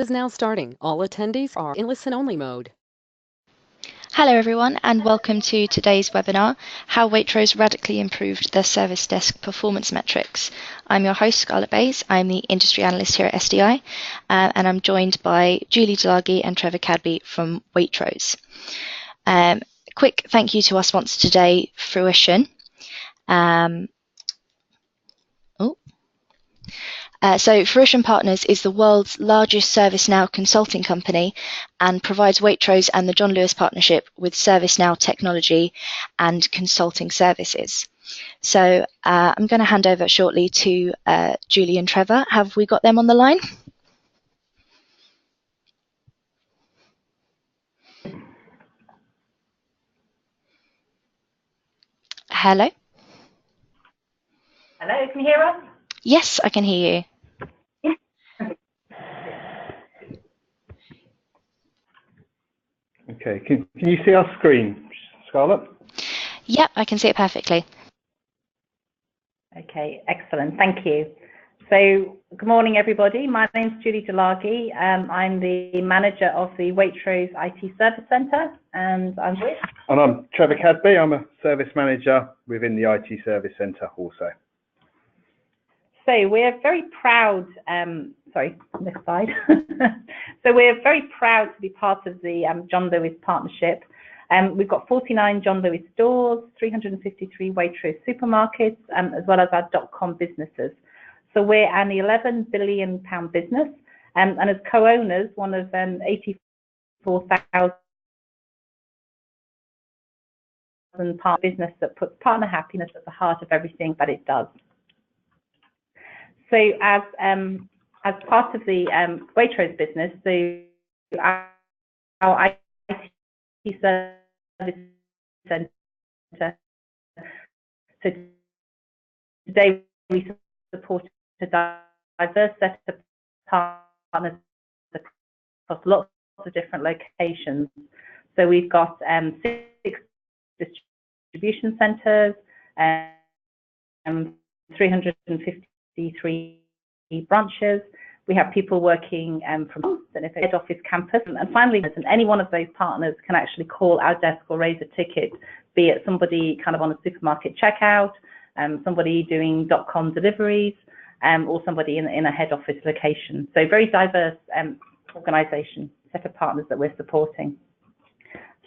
is now starting. All attendees are in listen-only mode. Hello everyone and welcome to today's webinar, How Waitrose Radically Improved Their Service Desk Performance Metrics. I'm your host, Scarlett Bays. I'm the industry analyst here at SDI and I'm joined by Julie Delaghi and Trevor Cadby from Waitrose. Quick thank you to our sponsor today, Fruition. So Fruition Partners is the world's largest ServiceNow consulting company and provides Waitrose and the John Lewis Partnership with ServiceNow technology and consulting services. So I'm going to hand over shortly to Julie and Trevor. Have we got them on the line? Hello? Hello, can you hear us? Yes, I can hear you. Okay, can you see our screen, Scarlett? Yep, I can see it perfectly. Okay, excellent, thank you. So, good morning everybody. My name's Julie Delaghi. I'm the manager of the Waitrose IT Service Centre, and I'm with... And I'm Trevor Cadby. I'm a service manager within the IT Service Centre also. So we're very proud, sorry, this side. So we're very proud to be part of the John Lewis Partnership. We've got 49 John Lewis stores, 353 Waitrose supermarkets, as well as our .com businesses. So we're an £11 billion business, and as co-owners, one of 84,000 part business that puts partner happiness at the heart of everything that it does. So as part of the Waitrose business, so our IT service centre, so today we support a diverse set of partners across lots of different locations. So we've got 6 distribution centres, 353 branches. We have people working from the head office campus, and finally, any one of those partners can actually call our desk or raise a ticket, be it somebody kind of on a supermarket checkout, somebody doing .com deliveries, or somebody in a head office location. So very diverse organisation, set of partners that we're supporting.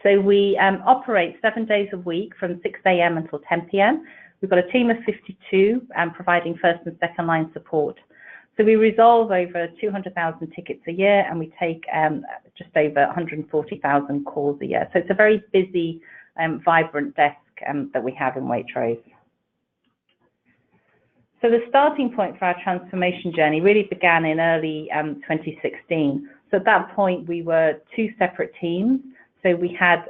So we operate 7 days a week from 6 a.m. until 10 p.m. We've got a team of 52 providing first and second line support. So we resolve over 200,000 tickets a year, and we take just over 140,000 calls a year. So it's a very busy, vibrant desk that we have in Waitrose. So the starting point for our transformation journey really began in early 2016. So at that point, we were 2 separate teams. So we had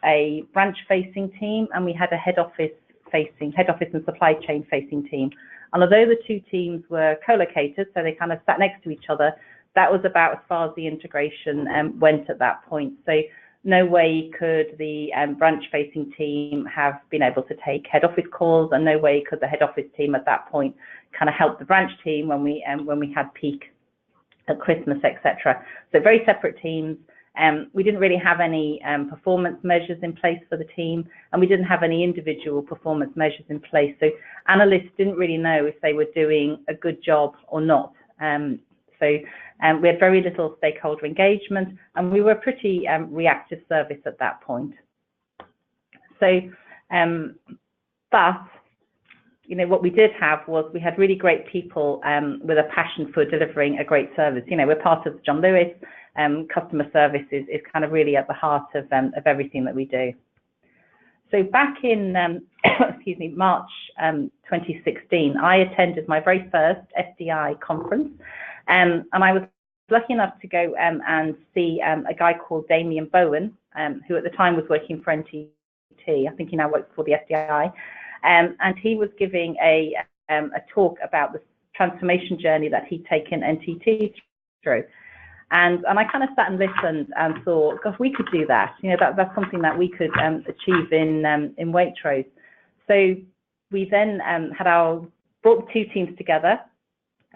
a branch-facing team, and we had a head office and supply chain facing team. And although the 2 teams were co-located, so they kind of sat next to each other, that was about as far as the integration went at that point. So no way could the branch-facing team have been able to take head office calls, and no way could the head office team at that point kind of help the branch team when we had peak at Christmas, etc. So very separate teams. We didn't really have any performance measures in place for the team, and we didn't have any individual performance measures in place. So analysts didn't really know if they were doing a good job or not. So we had very little stakeholder engagement, and we were a pretty reactive service at that point. So, but you know, what we did have was we had really great people with a passion for delivering a great service. You know, we're part of John Lewis. Customer service is kind of really at the heart of everything that we do. So back in excuse me, March 2016, I attended my very first SDI conference, and I was lucky enough to go and see a guy called Damien Bowen, who at the time was working for NTT. I think he now works for the SDI, and he was giving a talk about the transformation journey that he'd taken NTT through. And I kind of sat and listened and thought, gosh, we could do that. You know, that's something that we could achieve in Waitrose. So we then brought the 2 teams together,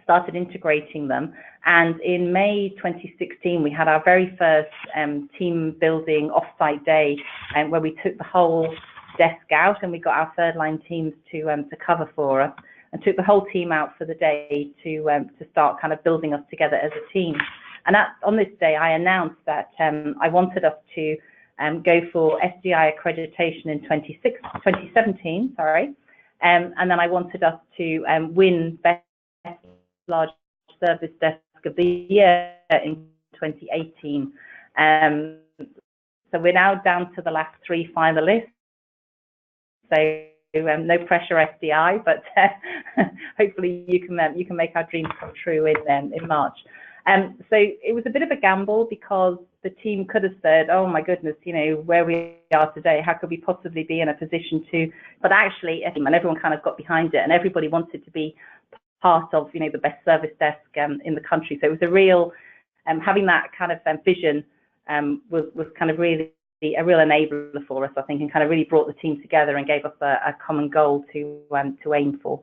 started integrating them. And in May 2016, we had our very first team building offsite day, where we took the whole desk out and we got our third line teams to cover for us, and took the whole team out for the day to start kind of building us together as a team. And on this day, I announced that I wanted us to go for SDI accreditation in 2017, and then I wanted us to win Best Large Service Desk of the Year in 2018. So we're now down to the last 3 finalists. So no pressure, SDI, but hopefully you can make our dreams come true in March. So it was a bit of a gamble, because the team could have said, oh my goodness, you know, where we are today, how could we possibly be in a position to, but actually, and everyone kind of got behind it, and everybody wanted to be part of, you know, the best service desk in the country. So it was a real, having that kind of vision was kind of really a real enabler for us, I think, and kind of really brought the team together and gave us a common goal to aim for.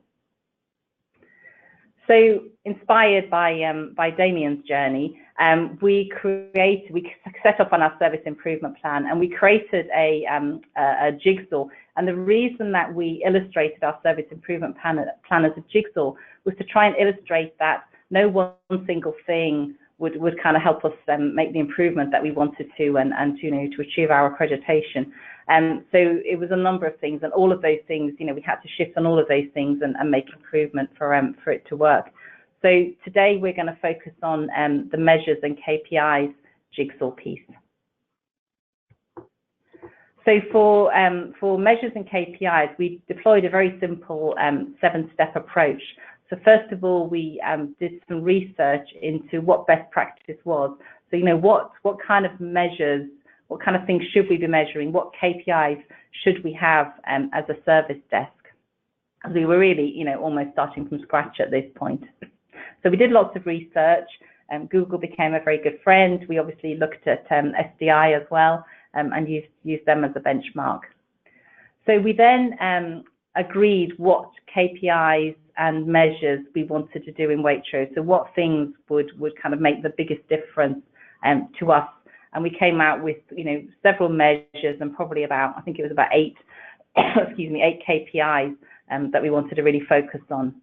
So inspired by Damien's journey, we set up on our service improvement plan, and we created a jigsaw. And the reason that we illustrated our service improvement plan as a jigsaw was to try and illustrate that no one single thing would kind of help us make the improvement that we wanted to, and you know, to achieve our accreditation. So it was a number of things, and all of those things, you know, we had to shift on all of those things and make improvement for it to work. So today we're going to focus on the measures and KPIs jigsaw piece. So for measures and KPIs, we deployed a very simple 7-step approach. So first of all, we did some research into what best practice was. So, you know, what kind of measures, what kind of things should we be measuring? What KPIs should we have as a service desk? Because we were really, you know, almost starting from scratch at this point. So we did lots of research. Google became a very good friend. We obviously looked at SDI as well, and used them as a benchmark. So we then agreed what KPIs and measures we wanted to do in Waitrose. So what things would kind of make the biggest difference to us. And we came out with, you know, several measures, and probably about, I think it was about 8 KPIs that we wanted to really focus on.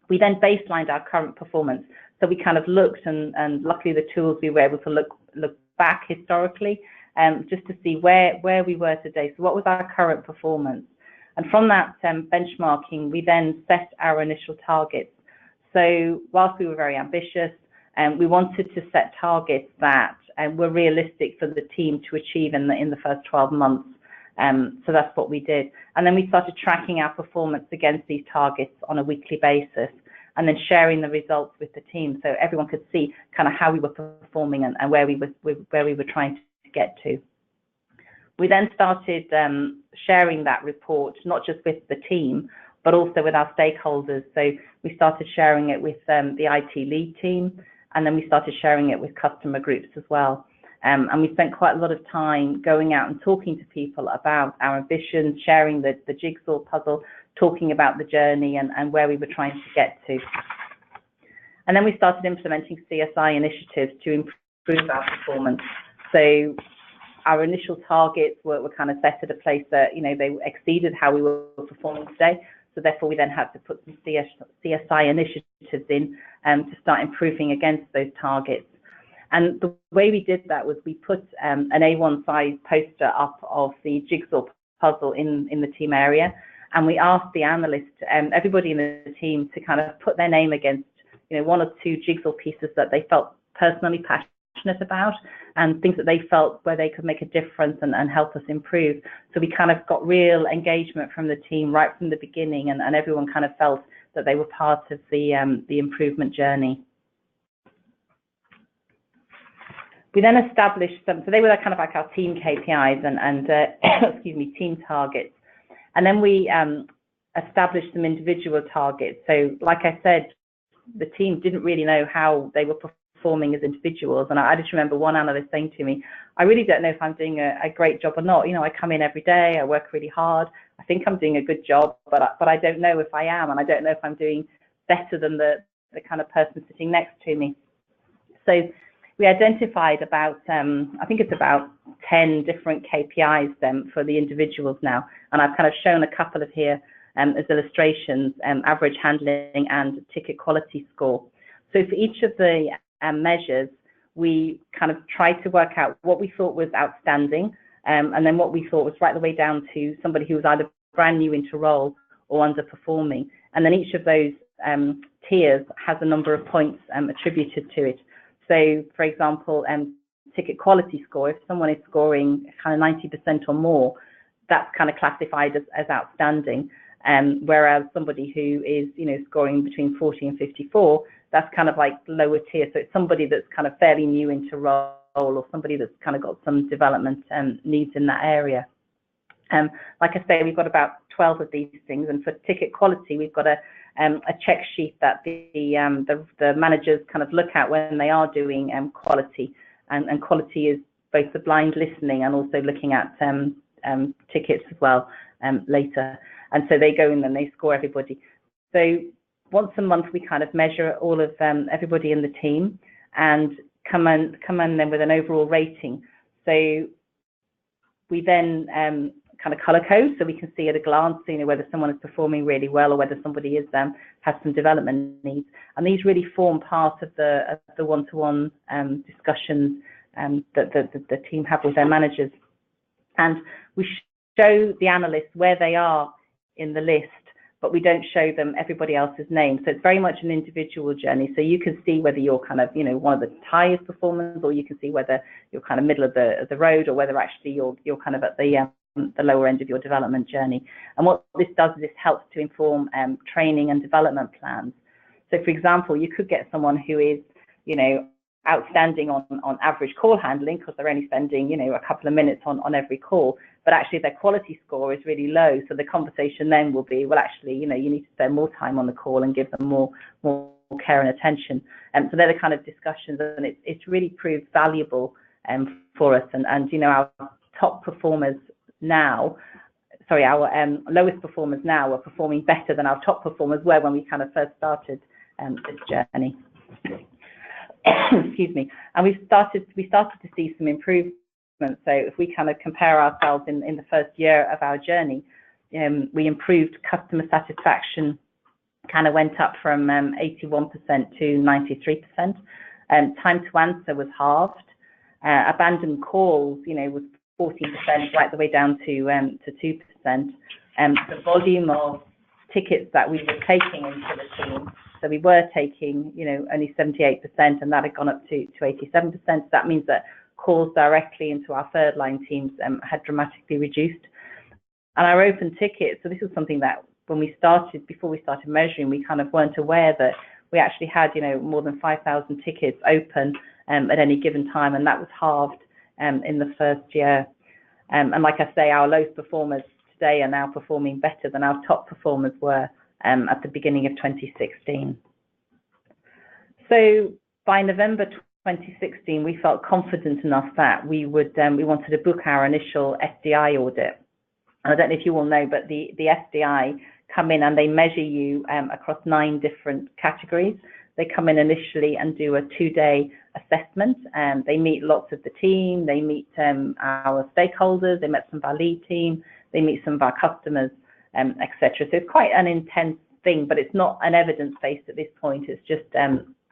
We then baselined our current performance. So we kind of looked, and luckily the tools, we were able to look back historically, just to see where we were today. So what was our current performance? And from that benchmarking, we then set our initial targets. So whilst we were very ambitious, we wanted to set targets that were realistic for the team to achieve in the first 12 months. So that's what we did. And then we started tracking our performance against these targets on a weekly basis, and then sharing the results with the team, so everyone could see kind of how we were performing and where we were trying to get to. We then started sharing that report, not just with the team, but also with our stakeholders. So we started sharing it with the IT lead team, and then we started sharing it with customer groups as well. And we spent quite a lot of time going out and talking to people about our ambitions, sharing the jigsaw puzzle, talking about the journey and where we were trying to get to. And then we started implementing CSI initiatives to improve our performance. So our initial targets were kind of set at a place that, you know, they exceeded how we were performing today. So therefore, we then had to put some CSI initiatives in to start improving against those targets. And the way we did that was we put an A1 size poster up of the jigsaw puzzle in the team area, and we asked the analysts, everybody in the team, to kind of put their name against, you know, 1 or 2 jigsaw pieces that they felt personally passionate about, and things that they felt where they could make a difference and help us improve. So we kind of got real engagement from the team right from the beginning, and everyone kind of felt that they were part of the improvement journey. We then established some, so they were kind of like our team KPIs and excuse me, team targets. And then we established some individual targets. So like I said, the team didn't really know how they were performing as individuals. And I just remember one analyst saying to me, I really don't know if I'm doing a great job or not. You know, I come in every day, I work really hard. I think I'm doing a good job, but I don't know if I am, and I don't know if I'm doing better than the the kind of person sitting next to me. So we identified about, I think it's about 10 different KPIs for the individuals now, and I've kind of shown a couple of here as illustrations, average handling and ticket quality score. So for each of the measures, we kind of tried to work out what we thought was outstanding, and then what we thought was right the way down to somebody who was either brand new into role or underperforming. And then each of those tiers has a number of points attributed to it. So, for example, ticket quality score, if someone is scoring kind of 90% or more, that's kind of classified as outstanding. Whereas somebody who is, scoring between 40 and 54, that's kind of like lower tier. So it's somebody that's kind of fairly new into role, or somebody that's kind of got some development needs in that area. Like I say, we've got about 12 of these things, and for ticket quality, we've got a check sheet that the managers kind of look at when they are doing quality, and quality is both the blind listening and also looking at tickets as well later. And so they go in and they score everybody. So once a month we kind of measure all of everybody in the team and come in then with an overall rating. So we then kind of color code, so we can see at a glance, whether someone is performing really well or whether somebody is has some development needs. And these really form part of the one-to-one discussions that the team have with their managers. And we show the analysts where they are in the list, but we don't show them everybody else's name. So it's very much an individual journey. So you can see whether you're kind of, one of the highest performers, or you can see whether you're kind of middle of the road, or whether actually you're kind of at the lower end of your development journey. And what this does is this helps to inform training and development plans. So for example, you could get someone who is, outstanding on average call handling, because they're only spending, a couple of minutes on every call, but actually their quality score is really low. So the conversation then will be, well, actually, you need to spend more time on the call and give them more care and attention. And so they're the kind of discussions, and it's really proved valuable for us. And our top performers now, our lowest performers now are performing better than our top performers were when we kind of first started this journey. Excuse me. And we started to see some improvement. So if we kind of compare ourselves in the first year of our journey, we improved customer satisfaction, kind of went up from 81% to 93%. Time to answer was halved. Abandoned calls, was 14%, right the way down to 2%. The volume of tickets that we were taking into the team, so we were taking, only 78%, and that had gone up to 87%. So that means that calls directly into our third line teams had dramatically reduced. And our open tickets, so this was something that before we started measuring, we kind of weren't aware that we actually had, more than 5,000 tickets open at any given time, and that was halved in the first year. And like I say, our lowest performers today are now performing better than our top performers were at the beginning of 2016. So by November 2016, we felt confident enough that we wanted to book our initial SDI audit. And I don't know if you all know, but the SDI come in and they measure you across 9 different categories. They come in initially and do a 2-day assessment, and they meet lots of the team, they meet our stakeholders, they met some of our lead team, they meet some of our customers, etc. So it's quite an intense thing, but it's not an evidence-based at this point. It's just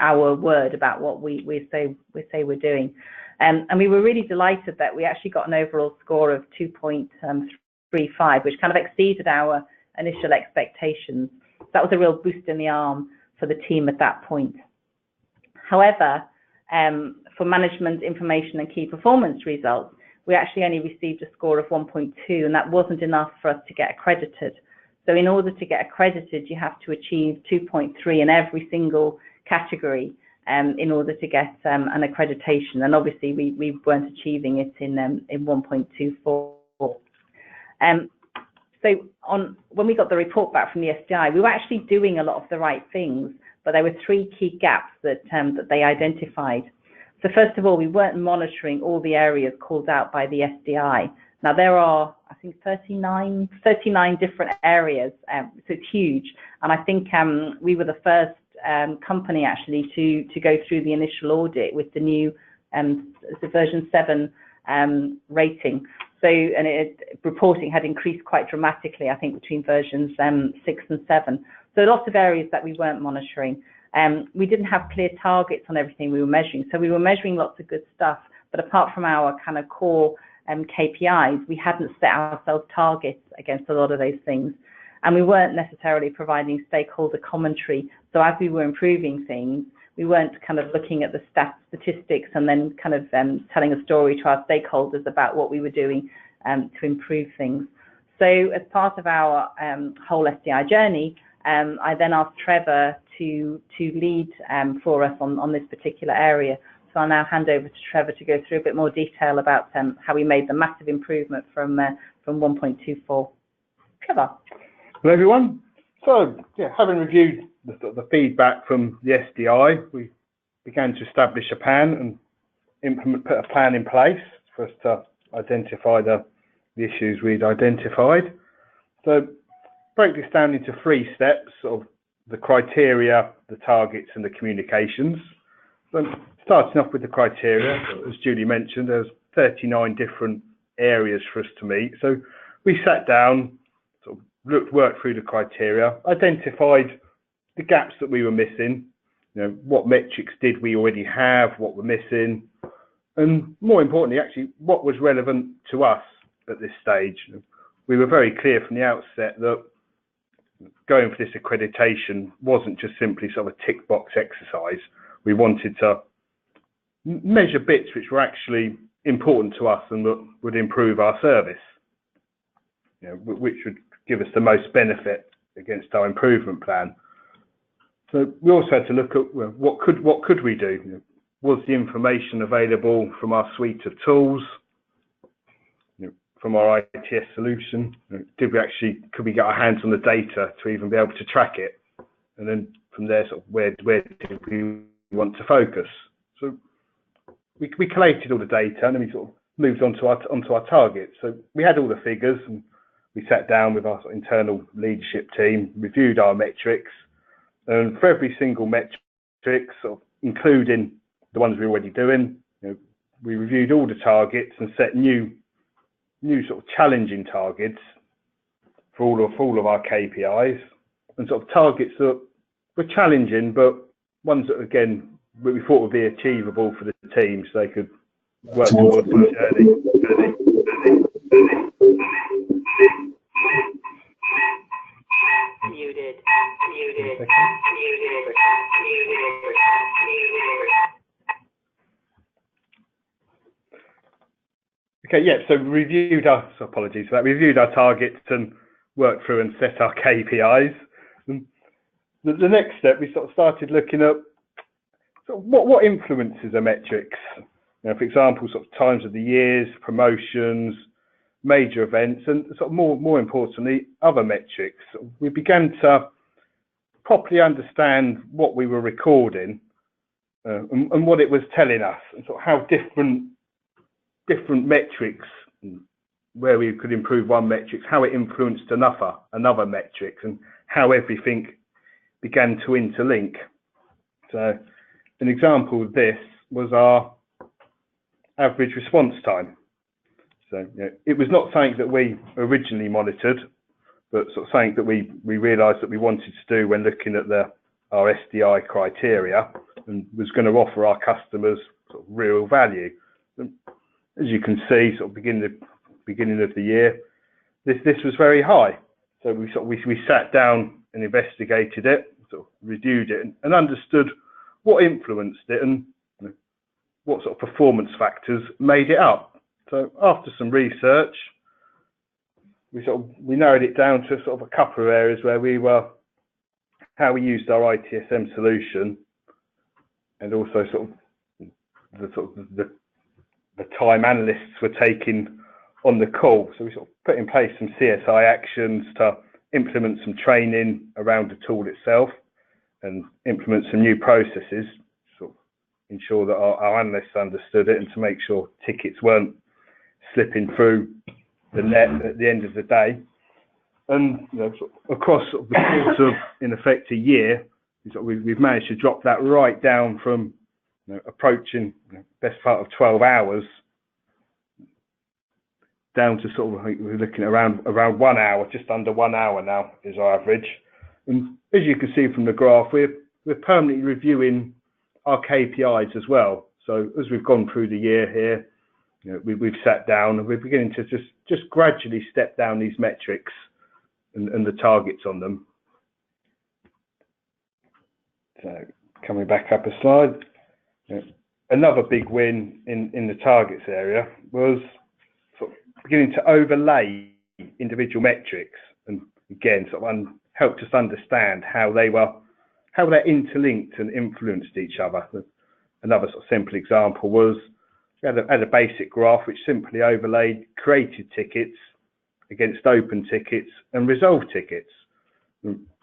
our word about what we say we're doing. And we were really delighted that we actually got an overall score of 2.35, which kind of exceeded our initial expectations. That was a real boost in the arm for the team at that point. However, for management information and key performance results, we actually only received a score of 1.2, and that wasn't enough for us to get accredited. So in order to get accredited, you have to achieve 2.3 in every single category in order to get an accreditation. And obviously we weren't achieving it in 1.24. So when we got the report back from the SDI, we were actually doing a lot of the right things, but there were 3 key gaps that they identified. So first of all, we weren't monitoring all the areas called out by the SDI. Now there are, I think, 39 different areas, so it's huge. And I think we were the first company actually to go through the initial audit with the new the version 7 rating. So, and reporting had increased quite dramatically, I think, between versions 6 and 7. So lots of areas that we weren't monitoring. We didn't have clear targets on everything we were measuring. So we were measuring lots of good stuff, but apart from our kind of core KPIs, we hadn't set ourselves targets against a lot of those things. And we weren't necessarily providing stakeholder commentary. So as we were improving things, we weren't kind of looking at the statistics and then kind of telling a story to our stakeholders about what we were doing to improve things. So as part of our whole SDI journey, I then asked Trevor to lead for us on this particular area. So I'll now hand over to Trevor to go through a bit more detail about how we made the massive improvement from 1.24. Trevor. Hello everyone. So yeah, having reviewed the feedback from the SDI, we began to establish a plan and put a plan in place for us to identify the issues we'd identified. So break this down into 3 steps of the criteria, the targets and the communications. So starting off with the criteria, as Julie mentioned, there's 39 different areas for us to meet. So we sat down, sort of worked through the criteria, identified the gaps that we were missing, what metrics did we already have, what we're missing, and more importantly, actually, what was relevant to us at this stage. We were very clear from the outset that going for this accreditation wasn't just simply sort of a tick box exercise. We wanted to measure bits which were actually important to us and that would improve our service, which would give us the most benefit against our improvement plan. So we also had to look at what could we do? Was the information available from our suite of tools, from our ITS solution? Could we get our hands on the data to even be able to track it? And then from there, sort of where did we want to focus? So we collated all the data and then we sort of moved onto our targets. So we had all the figures and we sat down with our internal leadership team, reviewed our metrics, and for every single metric, sort of including the ones we were already doing, we reviewed all the targets and set new sort of challenging targets for all of our KPIs, and sort of targets that were challenging, but ones that again we thought would be achievable for the team, so they could work towards the journey. Muted. Okay, yeah, so reviewed our, so apologies for that, we reviewed our targets and worked through and set our KPIs. And the next step, we sort of started looking at sort of what influences the metrics. For example, sort of times of the years, promotions, major events, and sort of more importantly, other metrics. We began to properly understand what we were recording and what it was telling us, and sort of how different metrics, where we could improve one metric, how it influenced another metric, and how everything began to interlink. So an example of this was our average response time. So it was not something that we originally monitored, but sort of something that we realised that we wanted to do when looking at our SDI criteria, and was going to offer our customers sort of real value. And as you can see, sort of beginning of the year, this was very high. So we sat down and investigated it, sort of reviewed it, and understood what influenced it and what sort of performance factors made it up. So after some research, we narrowed it down to sort of a couple of areas where how we used our ITSM solution, and also the time analysts were taking on the call. So we sort of put in place some CSI actions to implement some training around the tool itself and implement some new processes, sort of ensure that our analysts understood it, and to make sure tickets weren't slipping through the net at the end of the day. And across the course of, in effect, a year, we've managed to drop that right down from approaching best part of 12 hours down to sort of, we're looking at around 1 hour, just under 1 hour now is our average. And as you can see from the graph, we're permanently reviewing our KPIs as well. So as we've gone through the year here, we've sat down and we're beginning to just gradually step down these metrics and the targets on them. So coming back up a slide, another big win in the targets area was sort of beginning to overlay individual metrics, and again sort of helped us understand how they're interlinked and influenced each other. Another sort of simple example was we had a basic graph which simply overlaid created tickets against open tickets and resolved tickets.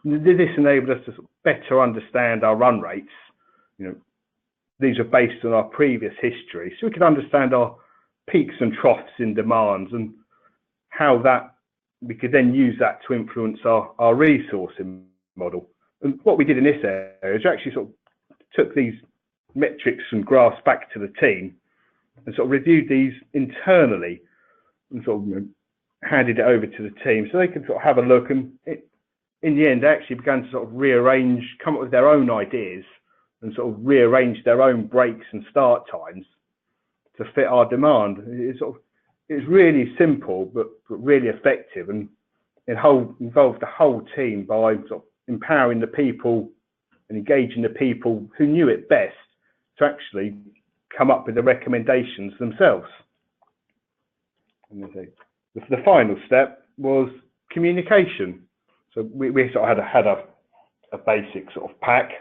This enabled us to sort of better understand our run rates. These are based on our previous history, so we could understand our peaks and troughs in demands and how that we could then use that to influence our resourcing model. And what we did in this area is we actually sort of took these metrics and graphs back to the team and sort of reviewed these internally and sort of handed it over to the team so they could sort of have a look, and in the end they actually began to sort of rearrange, come up with their own ideas and sort of rearrange their own breaks and start times to fit our demand. It's really simple but really effective, and it involved the whole team by sort of empowering the people and engaging the people who knew it best to actually come up with the recommendations themselves. And the final step was communication. So we sort of had a basic sort of pack.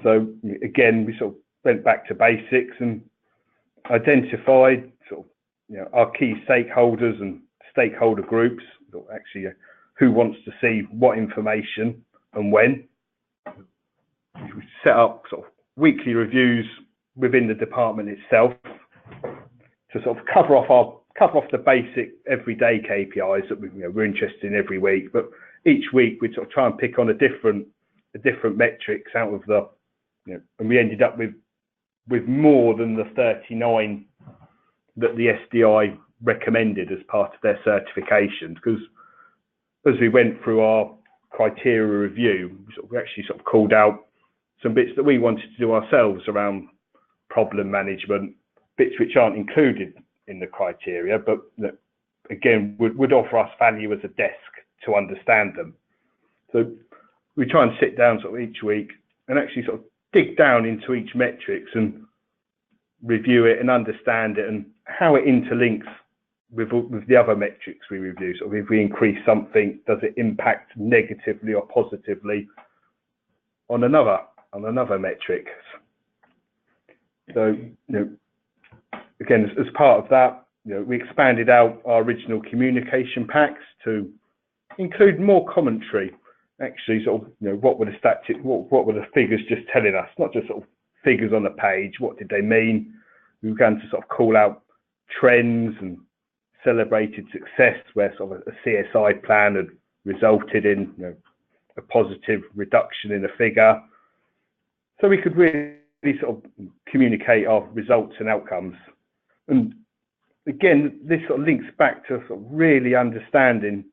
So again, we sort of went back to basics and identified sort of our key stakeholders and stakeholder groups, actually who wants to see what information and when. We set up sort of weekly reviews within the department itself to sort of cover off the basic everyday KPIs that we're interested in every week. But each week we'd sort of try and pick on a different metrics out of the, and we ended up with more than the 39 that the SDI recommended as part of their certification. Because as we went through our criteria review, we actually sort of called out some bits that we wanted to do ourselves around problem management, bits which aren't included in the criteria, but that again would offer us value as a desk to understand them. So we try and sit down sort of each week and actually sort of dig down into each metrics and review it and understand it and how it interlinks with the other metrics we review. So if we increase something, does it impact negatively or positively on another metric? So again, as part of that, we expanded out our original communication packs to include more commentary. Actually, sort of, what were the figures just telling us? Not just sort of figures on the page. What did they mean? We began to sort of call out trends and celebrated success where sort of a CSI plan had resulted in a positive reduction in the figure. So we could really sort of communicate our results and outcomes. And again, this sort of links back to sort of really understanding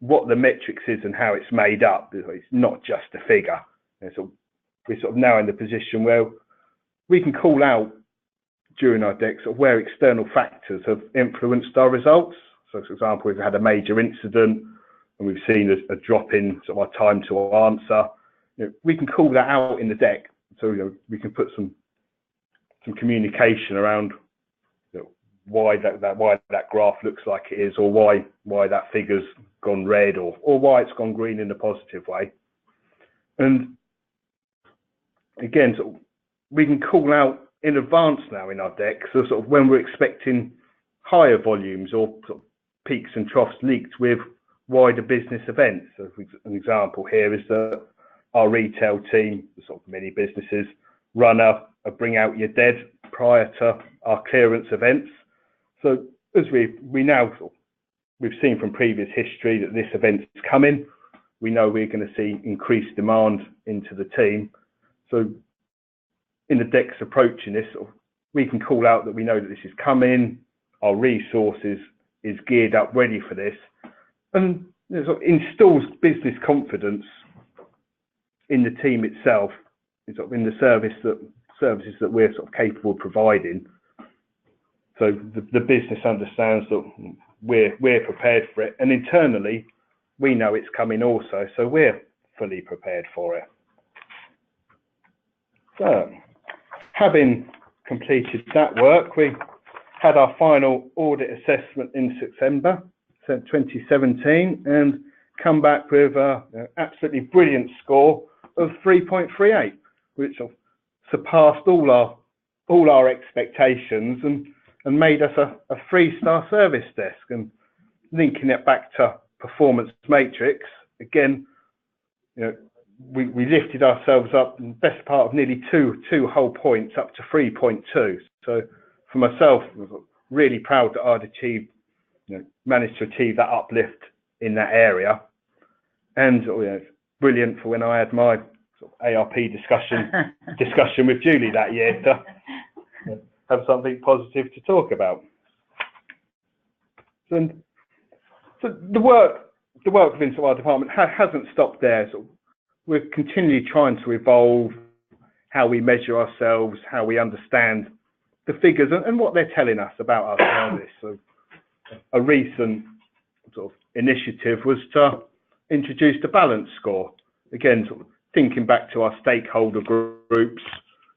what the metrics is and how it's made up. It's not just a figure. So we're sort of now in the position where we can call out during our decks of where external factors have influenced our results. So for example, we've had a major incident and we've seen a drop in sort of our time to answer. We can call that out in the deck. So we can put some communication around why that graph looks like it is, or why that figure's gone red, or why it's gone green in a positive way. And again, sort of, we can call out in advance now in our deck, so sort of when we're expecting higher volumes or sort of peaks and troughs linked with wider business events. So an example here is that our retail team, sort of many businesses, run a bring out your dead prior to our clearance events. So as we've seen from previous history that this event's coming, we know we're going to see increased demand into the team. So in the decks approaching this, we can call out that we know that this is coming, our resources is geared up, ready for this, and it sort of installs business confidence in the team itself, sort of in the services that we're sort of capable of providing. So the business understands that we're prepared for it, and internally we know it's coming also, so we're fully prepared for it. So, having completed that work, we had our final audit assessment in September 2017 and come back with an absolutely brilliant score of 3.38, which surpassed all our expectations and made us a 3-star service desk. And linking it back to performance matrix, again, we lifted ourselves up in the best part of nearly two whole points up to 3.2. So for myself, I'm really proud that I'd managed to achieve that uplift in that area. And brilliant for when I had my sort of ARP discussion with Julie that year to have something positive to talk about. So the work within our department hasn't stopped there. So we're continually trying to evolve how we measure ourselves, how we understand the figures and what they're telling us about our service. So a recent sort of initiative was to introduce the balance score. Again, sort of thinking back to our stakeholder groups,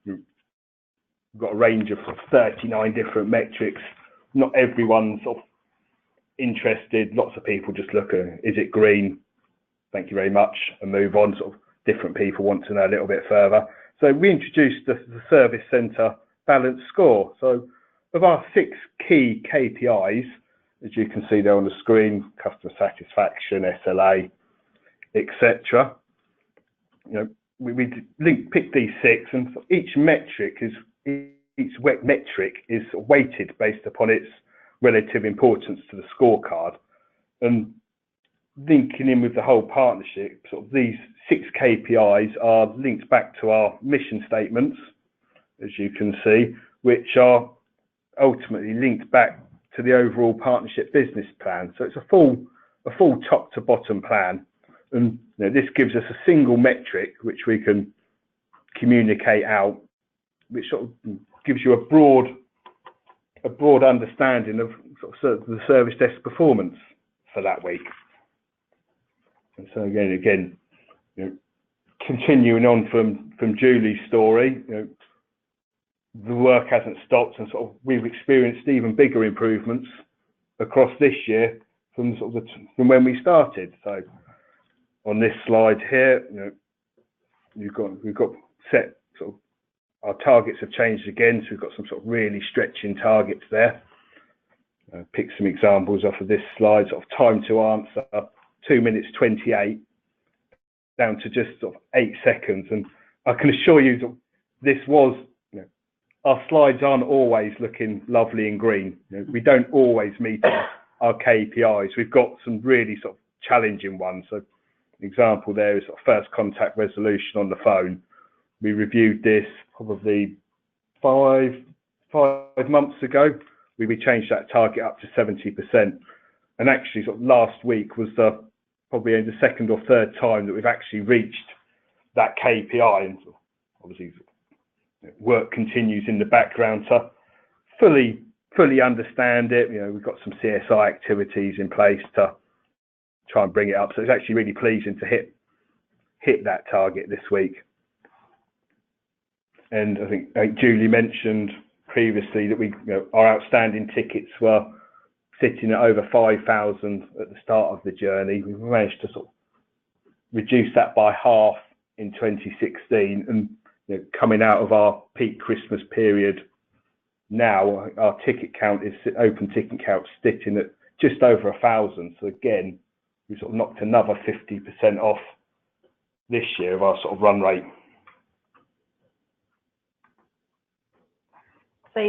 we've got a range of 39 different metrics. Not everyone's sort of interested. Lots of people just look at, is it green? Thank you very much, and move on. Sort of different people want to know a little bit further. So we introduced the service centre balance score. So of our 6 key KPIs, as you can see there on the screen, customer satisfaction, SLA, etc. We picked these 6, and each metric is weighted based upon its relative importance to the scorecard. And linking in with the whole partnership, sort of these 6 KPIs are linked back to our mission statements, as you can see, which are ultimately linked back to the overall partnership business plan. So it's a full top to bottom plan, and this gives us a single metric which we can communicate out, which sort of gives you a broad understanding of sort of the service desk performance for that week. And so again, continuing on from Julie's story, the work hasn't stopped, and sort of we've experienced even bigger improvements across this year from when we started. So on this slide here, we've got set sort of our targets have changed again, so we've got some sort of really stretching targets there. Pick some examples off of this slide. Sort of time to answer 2 minutes 28 down to just sort of 8 seconds, and I can assure you that this was. Our slides aren't always looking lovely and green. We don't always meet our KPIs. We've got some really sort of challenging ones. So, an example there is sort of first contact resolution on the phone. We reviewed this probably five months ago. We changed that target up to 70%. And actually, sort of last week was probably the second or third time that we've actually reached that KPI. And obviously, work continues in the background to fully understand it. We've got some CSI activities in place to try and bring it up. So it's actually really pleasing to hit that target this week. And I think Julie mentioned previously that our outstanding tickets were sitting at over 5,000 at the start of the journey. We've managed to sort of reduce that by half in 2016, and coming out of our peak Christmas period now, our ticket count is open ticket count sitting at just over 1,000. So again, we sort of knocked another 50% off this year of our sort of run rate. So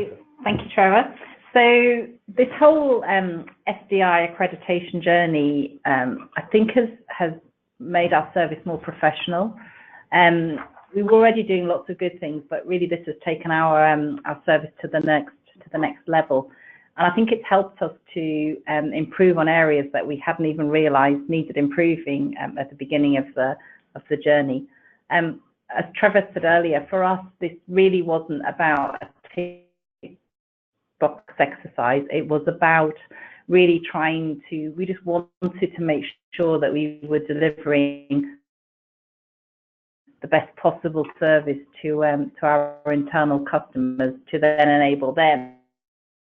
thank you, Trevor. So this whole SDI accreditation journey, I think has made our service more professional. We were already doing lots of good things, but really this has taken our service to the next level. And I think it's helped us to improve on areas that we hadn't even realised needed improving at the beginning of the journey. As Trevor said earlier, for us, this really wasn't about a tick box exercise. It was about really we just wanted to make sure that we were delivering the best possible service to our internal customers, to then enable them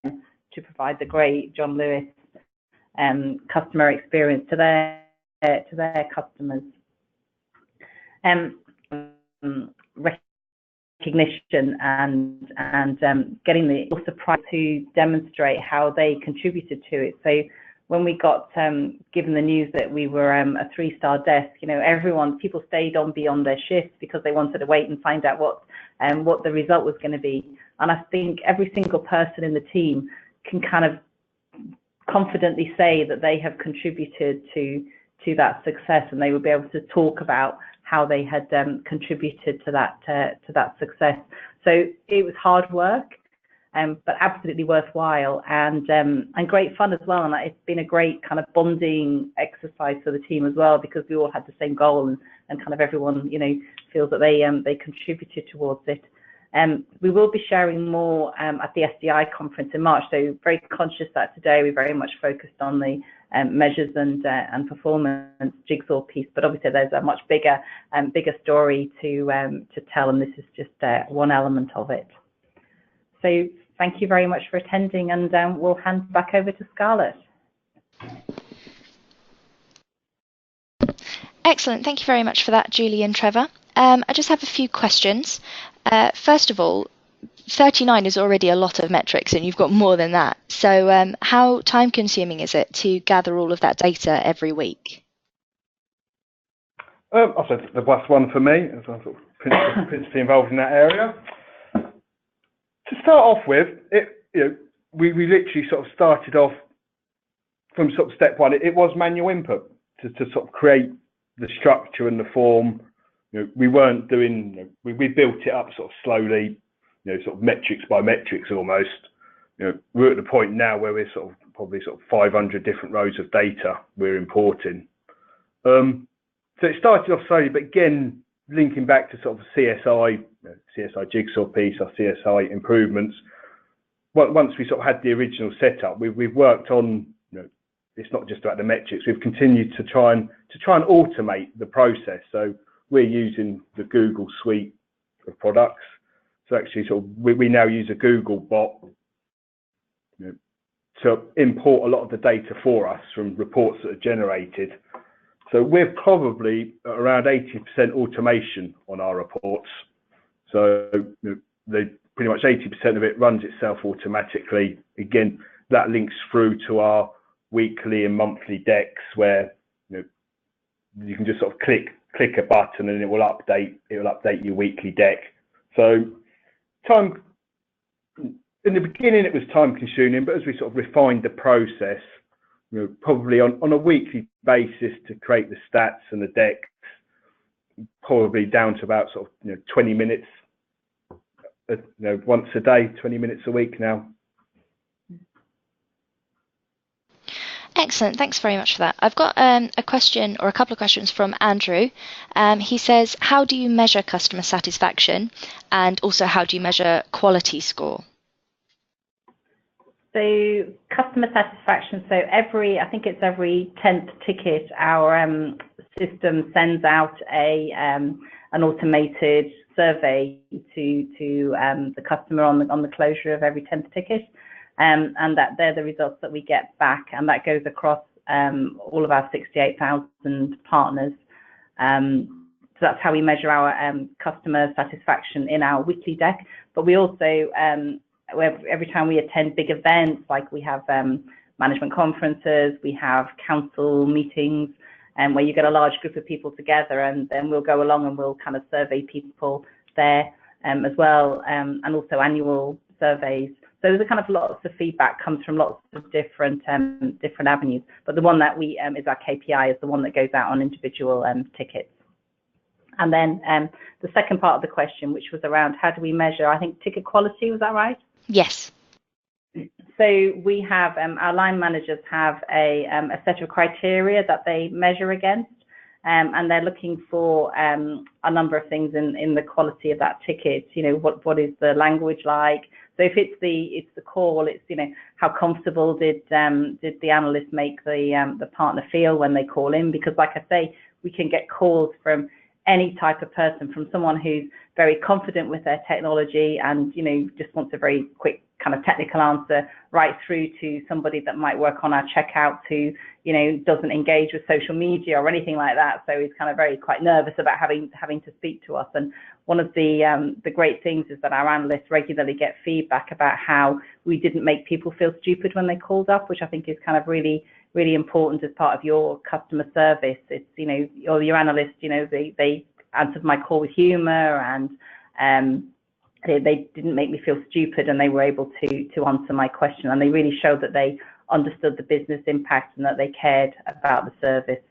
to provide the great John Lewis customer experience to their customers. Recognition and getting the surprise to demonstrate how they contributed to it. So when we got given the news that we were a 3-star desk, people stayed on beyond their shifts because they wanted to wait and find out what the result was going to be. And I think every single person in the team can kind of confidently say that they have contributed to that success, and they will be able to talk about how they had contributed to that success. So it was hard work, but absolutely worthwhile and great fun as well. And it's been a great kind of bonding exercise for the team as well, because we all had the same goal and kind of everyone feels that they contributed towards it. We will be sharing more at the SDI conference in March, so very conscious that today we very much focused on the measures and performance jigsaw piece, but obviously there's a much bigger story to tell, and this is just one element of it. So thank you very much for attending, and we'll hand back over to Scarlett. Excellent, thank you very much for that, Julie and Trevor. I just have a few questions. First of all, 39 is already a lot of metrics, and you've got more than that. So how time consuming is it to gather all of that data every week? I said the last one for me, as I'm sort of principally involved in that area. To start off with, we literally sort of started off from sort of step one. It was manual input to sort of create the structure and the form. We weren't doing. We built it up sort of slowly, sort of metrics by metrics almost. We're at the point now where we're sort of probably sort of 500 different rows of data we're importing. So it started off slowly, but again, linking back to sort of CSI jigsaw piece, our CSI improvements. Once we sort of had the original setup, we've worked on. It's not just about the metrics. We've continued to try and automate the process. So we're using the Google suite of products. So actually, sort of we now use a Google bot to import a lot of the data for us from reports that are generated. So we're probably around 80% automation on our reports. So pretty much 80% of it runs itself automatically. Again, that links through to our weekly and monthly decks, where you can just sort of click a button and it will update your weekly deck. So time in the beginning it was time consuming, but as we sort of refined the process, probably on a weekly basis to create the stats and the decks, probably down to about sort of 20 minutes once a day, 20 minutes a week now. Excellent, thanks very much for that. I've got a question or a couple of questions from Andrew. He says, how do you measure customer satisfaction, and also how do you measure quality score? So customer satisfaction, so I think it's every 10th ticket, our system sends out an automated survey to the customer on the closure of every 10th ticket. And that they're the results that we get back, and that goes across all of our 68,000 partners. So that's how we measure our customer satisfaction in our weekly deck. But we also, every time we attend big events, like we have management conferences, we have council meetings, and where you get a large group of people together, and then we'll go along and we'll kind of survey people there as well, and also annual surveys. So there's a kind of lots of feedback comes from lots of different avenues. But the one that we is our KPI is the one that goes out on individual tickets. And then the second part of the question, which was around how do we measure, I think, ticket quality, was that right? Yes. So we have, our line managers have a set of criteria that they measure against, and they're looking for a number of things in the quality of that ticket. You know, what is the language like? So if it's the call, it's, you know, how comfortable did the analyst make the partner feel when they call in? Because like I say, we can get calls from any type of person, from someone who's very confident with their technology and, you know, just wants a very quick kind of technical answer, right through to somebody that might work on our checkouts who, you know, doesn't engage with social media or anything like that. So he's kind of very quite nervous about having to speak to us. And one of the great things is that our analysts regularly get feedback about how we didn't make people feel stupid when they called up, which I think is kind of really important as part of your customer service. It's, you know, your analysts, you know, they answered my call with humor, and they didn't make me feel stupid, and they were able to answer my question, and they really showed that they understood the business impact and that they cared about the service.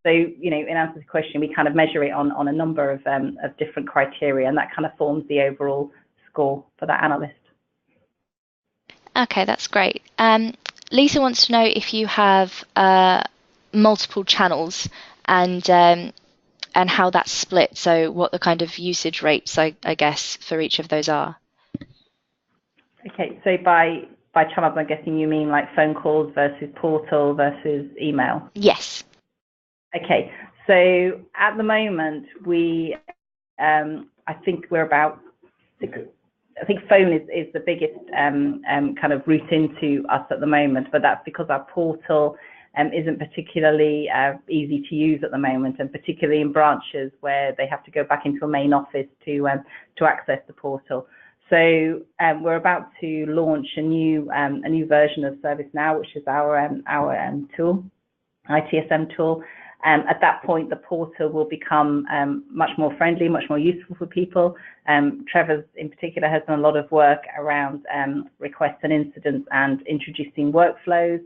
So, you know, in answer to the question, we kind of measure it on a number of different criteria, and that kind of forms the overall score for that analyst. Okay, that's great. Lisa wants to know if you have multiple channels and how that's split. So what the kind of usage rates, I guess, for each of those are. Okay, so by channels, I'm guessing you mean like phone calls versus portal versus email? Yes. Okay, so at the moment, we, I think we're about, I think phone is the biggest kind of route into us at the moment, but that's because our portal isn't particularly easy to use at the moment, and particularly in branches where they have to go back into a main office to access the portal. So we're about to launch a new version of ServiceNow, which is our tool, ITSM tool. At that point, the portal will become much more friendly, much more useful for people. Trevor, in particular, has done a lot of work around requests and incidents and introducing workflows,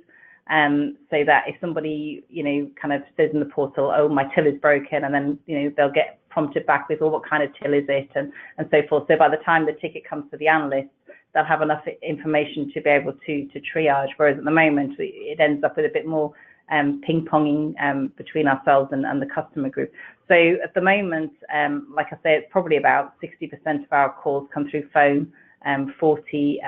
so that if somebody, you know, kind of says in the portal, oh, my till is broken, and then, you know, they'll get prompted back with, well, what kind of till is it, and so forth. So by the time the ticket comes to the analyst, they'll have enough information to be able to triage, whereas at the moment, it ends up with a bit more ping-ponging between ourselves and the customer group. So at the moment, like I say, it's probably about 60% of our calls come through phone, 40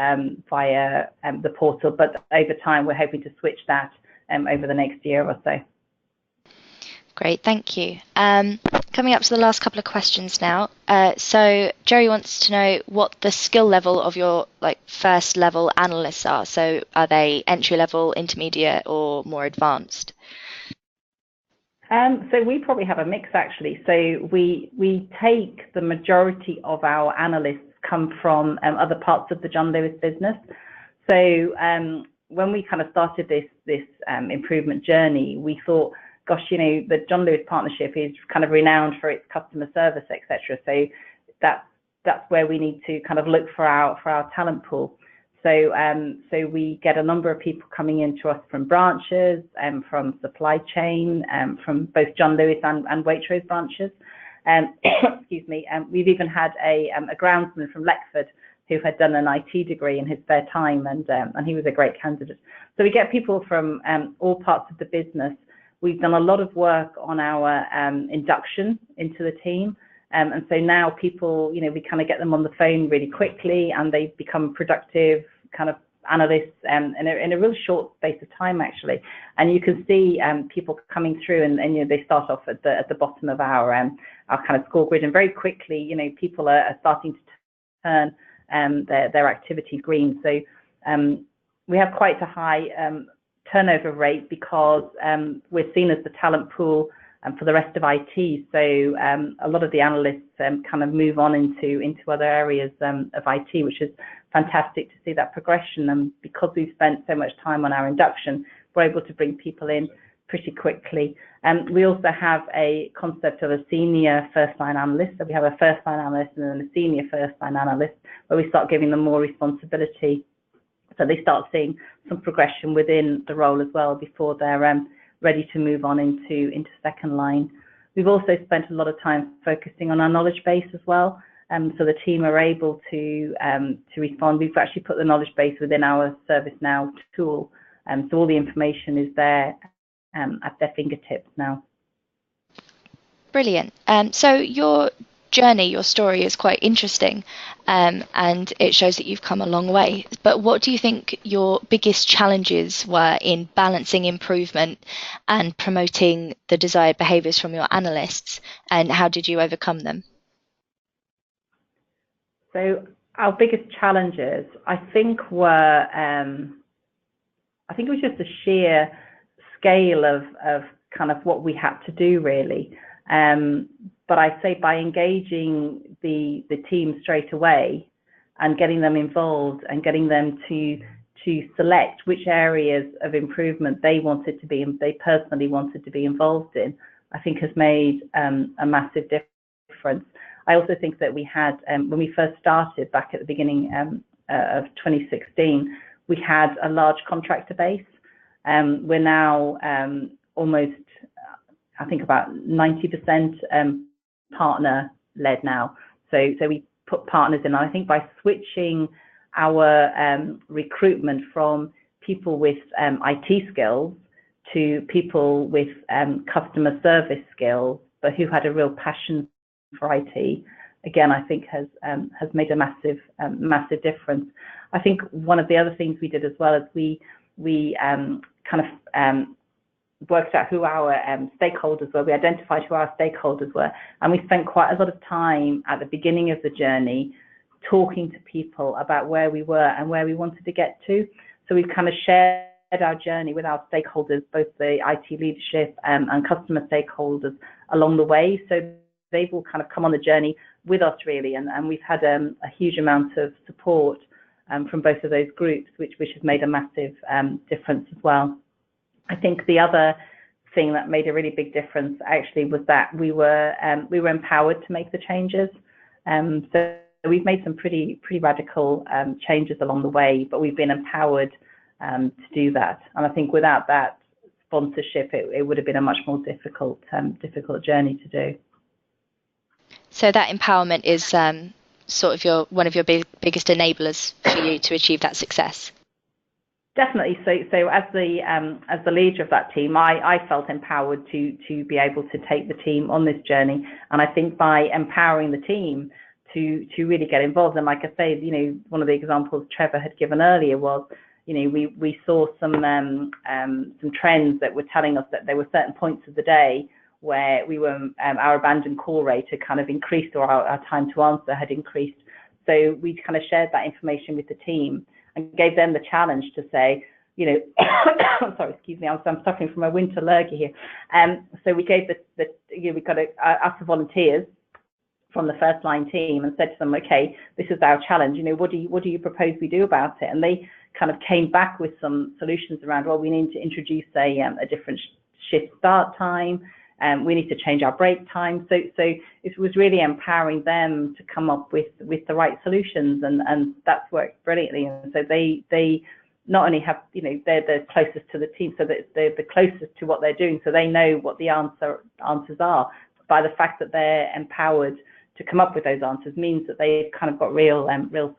via the portal, but over time we're hoping to switch that over the next year or so. Great, thank you. Coming up to the last couple of questions now. So Jerry wants to know what the skill level of your first level analysts are. So are they entry level, intermediate, or more advanced? So we probably have a mix, actually. So we take the majority of our analysts come from other parts of the John Lewis business. So when we kind of started this improvement journey, we thought, gosh, you know, the John Lewis partnership is kind of renowned for its customer service, etc. So that's where we need to kind of look for our talent pool. So so we get a number of people coming in to us from branches, from supply chain, from both John Lewis and Waitrose branches. Excuse me. We've even had a groundsman from Lexford who had done an IT degree in his spare time, and he was a great candidate. So we get people from all parts of the business. We've done a lot of work on our induction into the team. And so now people, you know, we kind of get them on the phone really quickly, and they become productive kind of analysts in a real short space of time, actually. And you can see people coming through, and you know, they start off at the bottom of our kind of score grid, and very quickly, you know, people are starting to turn their activity green. So we have quite a high turnover rate because we're seen as the talent pool for the rest of IT. So a lot of the analysts kind of move on into other areas of IT, which is fantastic to see that progression. And because we've spent so much time on our induction, we're able to bring people in pretty quickly. We also have a concept of a senior first-line analyst. So we have a first-line analyst and then a senior first-line analyst, where we start giving them more responsibility. So they start seeing some progression within the role as well before they're ready to move on into second line. We've also spent a lot of time focusing on our knowledge base as well. So the team are able to respond. We've actually put the knowledge base within our ServiceNow tool. So all the information is there at their fingertips now. Brilliant. So your journey, your story is quite interesting, and it shows that you've come a long way. But what do you think your biggest challenges were in balancing improvement and promoting the desired behaviours from your analysts, and how did you overcome them? So our biggest challenges, I think, were I think it was just the sheer scale of kind of what we had to do, really. But I'd say by engaging the team straight away and getting them involved and getting them to select which areas of improvement they personally wanted to be involved in, I think has made a massive difference. I also think that we had, when we first started back at the beginning of 2016, we had a large contractor base. We're now almost, I think, about 90% partner-led now. So we put partners in. I think by switching our recruitment from people with IT skills to people with customer service skills, but who had a real passion for IT, again, I think has made a massive difference. I think one of the other things we did as well is we worked out who our stakeholders were. We identified who our stakeholders were, and we spent quite a lot of time at the beginning of the journey talking to people about where we were and where we wanted to get to. So we've kind of shared our journey with our stakeholders, both the IT leadership and customer stakeholders along the way. So they've all kind of come on the journey with us, really, and we've had a huge amount of support from both of those groups, which has made a massive difference as well. I think the other thing that made a really big difference actually was that we were empowered to make the changes. So we've made some pretty radical changes along the way, but we've been empowered to do that. And I think without that sponsorship, it would have been a much more difficult journey to do. So that empowerment is sort of one of your biggest enablers for you to achieve that success. Definitely. So as the leader of that team, I felt empowered to be able to take the team on this journey. And I think by empowering the team to really get involved, and like I say, one of the examples Trevor had given earlier was, we saw some trends that were telling us that there were certain points of the day where we were our abandoned call rate had kind of increased, or our time to answer had increased. So we kind of shared that information with the team and gave them the challenge to say, sorry, excuse me, I'm suffering from a winter lurgy here. So we gave we got asked the volunteers from the first line team and said to them, okay, this is our challenge. What do you propose we do about it? And they kind of came back with some solutions around, well, we need to introduce a different shift start time. We need to change our break time. So it was really empowering them to come up with the right solutions, and that's worked brilliantly. And so they not only have, they're the closest to the team, so that they're the closest to what they're doing, so they know what the answers are. By the fact that they're empowered to come up with those answers means that they've kind of got real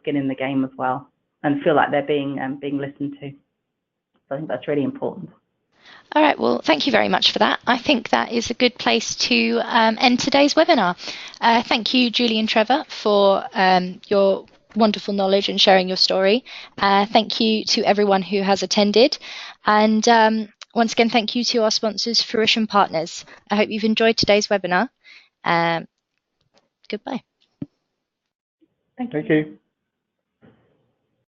skin in the game as well, and feel like they're being listened to. So I think that's really important. All right, well, thank you very much for that. I think that is a good place to end today's webinar. Thank you, Julie and Trevor, for your wonderful knowledge and sharing your story. Thank you to everyone who has attended. And once again, thank you to our sponsors, Fruition Partners. I hope you've enjoyed today's webinar. Goodbye. Thank you. Thank you.